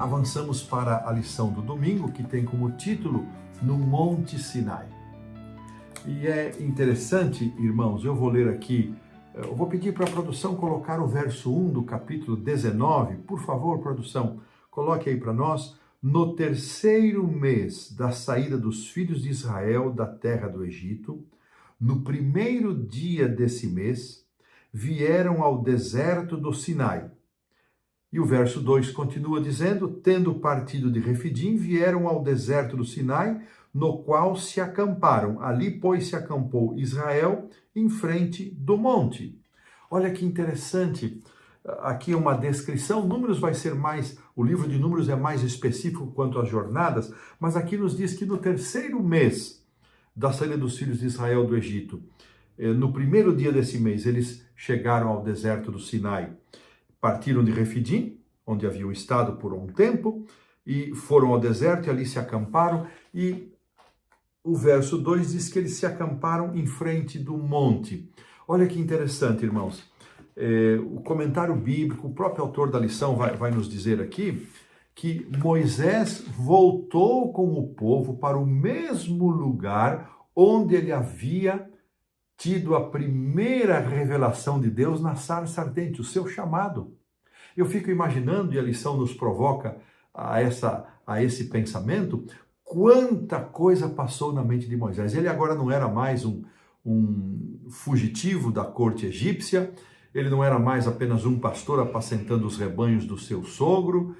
avançamos para a lição do domingo, que tem como título No Monte Sinai. E é interessante, irmãos, eu vou ler aqui, eu vou pedir para a produção colocar o verso 1 do capítulo 19. Por favor, produção, coloque aí para nós. No terceiro mês da saída dos filhos de Israel da terra do Egito, no primeiro dia desse mês, vieram ao deserto do Sinai. E o verso 2 continua dizendo, tendo partido de Refidim, vieram ao deserto do Sinai, no qual se acamparam. Ali, pois, se acampou Israel em frente do monte. Olha que interessante, aqui uma descrição, Números vai ser mais, o livro de Números é mais específico quanto às jornadas, mas aqui nos diz que no terceiro mês da saída dos filhos de Israel do Egito, no primeiro dia desse mês, eles chegaram ao deserto do Sinai. Partiram de Refidim, onde haviam estado por um tempo, e foram ao deserto e ali se acamparam. E o verso 2 diz que eles se acamparam em frente do monte. Olha que interessante, irmãos. O comentário bíblico, o próprio autor da lição vai nos dizer aqui que Moisés voltou com o povo para o mesmo lugar onde ele havia tido a primeira revelação de Deus na sarça ardente, o seu chamado. Eu fico imaginando, e a lição nos provoca a esse pensamento, quanta coisa passou na mente de Moisés. Ele agora não era mais um fugitivo da corte egípcia, ele não era mais apenas um pastor apacentando os rebanhos do seu sogro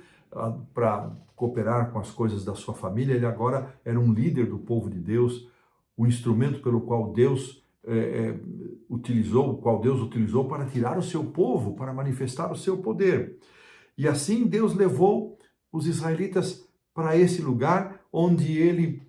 para cooperar com as coisas da sua família, ele agora era um líder do povo de Deus, o instrumento pelo qual Deus utilizou para tirar o seu povo, para manifestar o seu poder. E assim Deus levou os israelitas para esse lugar onde ele,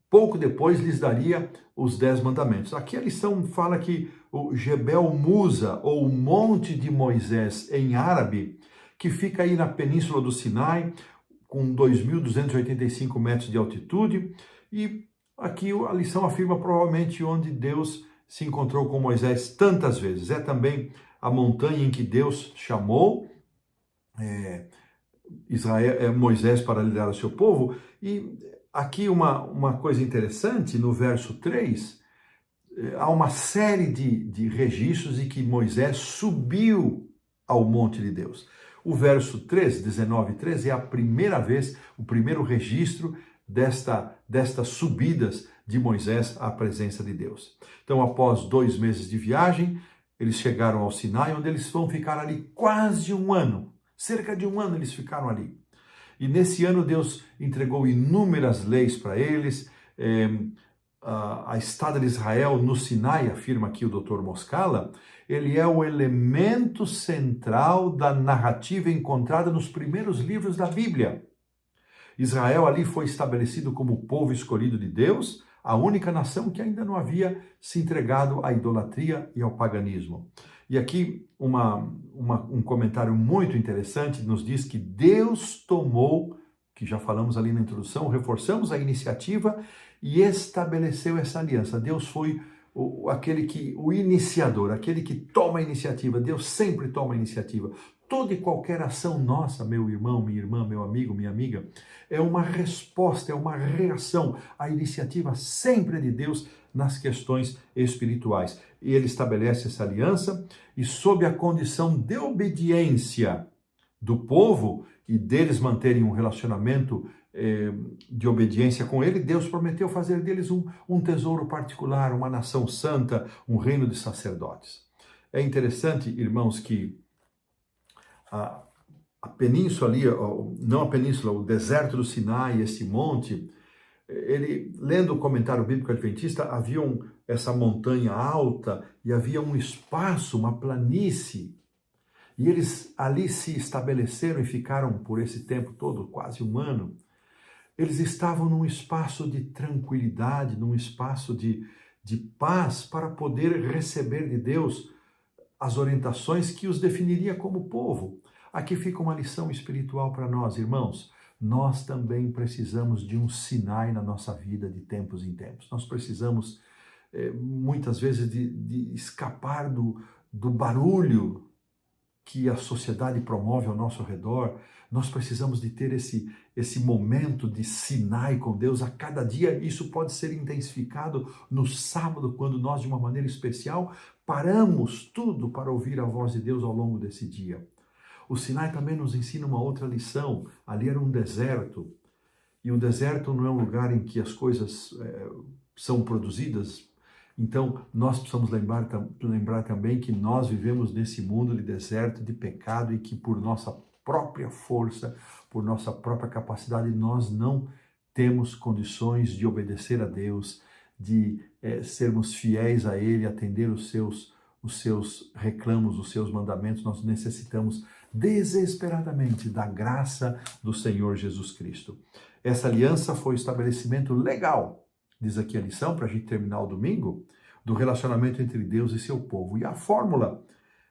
pouco depois, lhes daria os 10 mandamentos. Aqui a lição fala que o Jebel Musa, ou o Monte de Moisés em árabe, que fica aí na península do Sinai, com 2.285 metros de altitude, e aqui a lição afirma provavelmente onde Deus se encontrou com Moisés tantas vezes. É também a montanha em que Deus chamou Moisés para liderar o seu povo. E aqui uma coisa interessante, no verso 3, há uma série de registros em que Moisés subiu ao monte de Deus. O verso 3, 19 e 13, é a primeira vez, o primeiro registro destas subidas de Moisés à presença de Deus. Então, após 2 meses de viagem, eles chegaram ao Sinai, onde eles vão ficar ali quase um ano. Cerca de um ano eles ficaram ali. E nesse ano Deus entregou inúmeras leis para eles. A estada de Israel no Sinai, afirma aqui o Dr. Moscala, ele é o elemento central da narrativa encontrada nos primeiros livros da Bíblia. Israel ali foi estabelecido como o povo escolhido de Deus, a única nação que ainda não havia se entregado à idolatria e ao paganismo. E aqui um comentário muito interessante nos diz que Deus tomou, que já falamos ali na introdução, reforçamos a iniciativa e estabeleceu essa aliança. Deus foi o iniciador, aquele que toma a iniciativa. Deus sempre toma a iniciativa. Toda e qualquer ação nossa, meu irmão, minha irmã, meu amigo, minha amiga, é uma resposta, é uma reação. A iniciativa sempre é de Deus nas questões espirituais. E ele estabelece essa aliança e sob a condição de obediência do povo e deles manterem um relacionamento de obediência com ele, Deus prometeu fazer deles um tesouro particular, uma nação santa, um reino de sacerdotes. É interessante, irmãos, que a península ali, não a península, o deserto do Sinai, esse monte, ele, lendo o comentário bíblico adventista, havia essa montanha alta e havia um espaço, uma planície, e eles ali se estabeleceram e ficaram por esse tempo todo, quase um ano. Eles estavam num espaço de tranquilidade, num espaço de paz para poder receber de Deus as orientações que os definiria como povo. Aqui fica uma lição espiritual para nós, irmãos. Nós também precisamos de um Sinai na nossa vida de tempos em tempos. Nós precisamos, muitas vezes, de escapar do barulho que a sociedade promove ao nosso redor. Nós precisamos de ter esse momento de Sinai com Deus a cada dia. Isso pode ser intensificado no sábado, quando nós, de uma maneira especial, paramos tudo para ouvir a voz de Deus ao longo desse dia. O Sinai também nos ensina uma outra lição. Ali era um deserto. E o deserto não é um lugar em que as coisas são produzidas. Então, nós precisamos lembrar também que nós vivemos nesse mundo de deserto, de pecado, e que por nossa própria força, por nossa própria capacidade, nós não temos condições de obedecer a Deus, de sermos fiéis a Ele, atender os seus reclamos, os seus mandamentos. Nós necessitamos desesperadamente da graça do Senhor Jesus Cristo. Essa aliança foi o estabelecimento legal, diz aqui a lição, para a gente terminar o domingo, do relacionamento entre Deus e seu povo. E a fórmula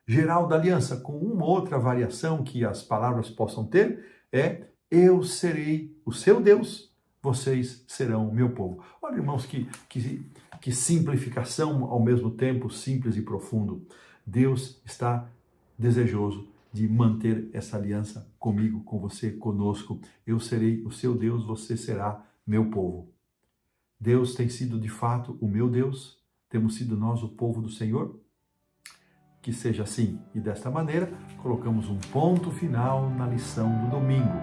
geral da aliança, com uma outra variação que as palavras possam ter, é: eu serei o seu Deus, vocês serão o meu povo. Olha, irmãos, que simplificação, ao mesmo tempo simples e profundo. Deus está desejoso de manter essa aliança comigo, com você, conosco. Eu serei o seu Deus, você será meu povo. Deus tem sido de fato o meu Deus, temos sido nós o povo do Senhor. Que seja assim, e desta maneira colocamos um ponto final na lição do domingo.